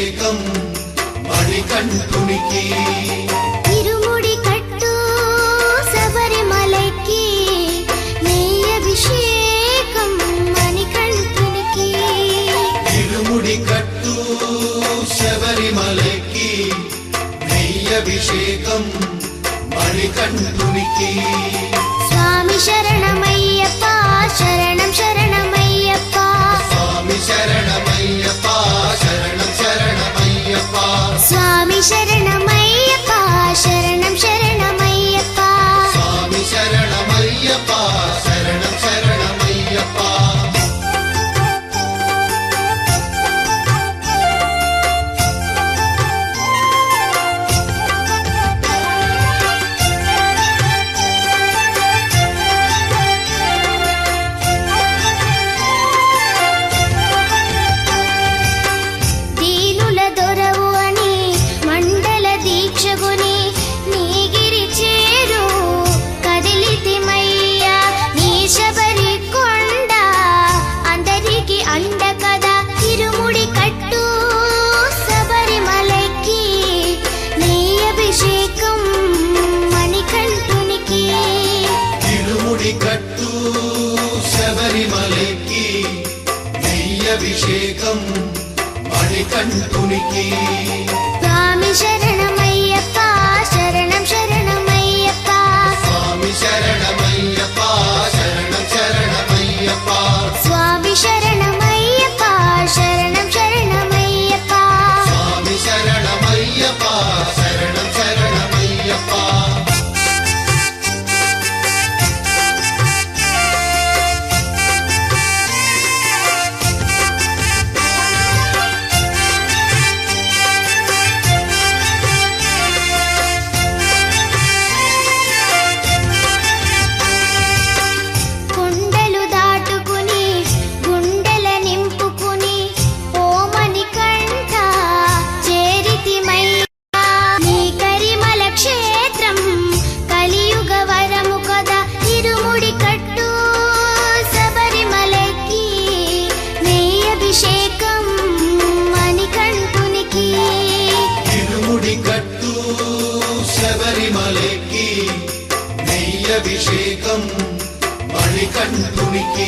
అభిషేకం మణికంఠునికి ఇరుముడి కట్టు శబరిమలకి నెయ్యి అభిషేకం మణికంఠునికి ఇరుముడి కట్టు శబరిమలకి నెయ్యి అభిషేకం మణికంఠునికి స్వామి శరణమయ్యప్ప శరణం శరణమయ్యప్ప స్వామి శరణమయ్యప్ప శరణం శరణమయ్యప్ప స్వామి శరణమయ్యప్ప శరణం శరణమయ్యప్ప స్వామి శరణమయ్యప్ప శరణం శరణమయ్యప్ప దీనుల దొరవు అని మండల దీక్షగుని నీగిరి చేరు కదిలితిమయ్యా నీ శబరి కొండ అందరికి అండ కదా ఇరుముడి కట్టు శబరిమలకి నెయ్యి అభిషేకం మణికంఠునికి ఇరుముడి కట్టు శబరిమలకి నెయ్యి అభిషేకం మణికంఠునికి స్వామి శరణమయ్యప్ప శరణం శరణమయ్యప్ప స్వామి శరణమయ్యప్ప శరణం శరణమయ్యప్ప స్వామి శరణమయ్యప్ప శరణం శరణమయ్యప్ప స్వామి శరణమయ్యప్ప శరణం శరణమయ్యప్ప కొండలు దాటుకుని గుండెల నింపుకుని ఓమని కంట చేరితిమయ్యా నీ కరిమల క్షేత్రం కలియుగ వరము కదా ఇరుముడి కట్టు శబరిమలకి నెయ్యి అభిషేకం మణికంఠునికి ఇరుముడి కట్టు శబరిమలకి నెయ్యి అభిషేకం మణికంఠునికి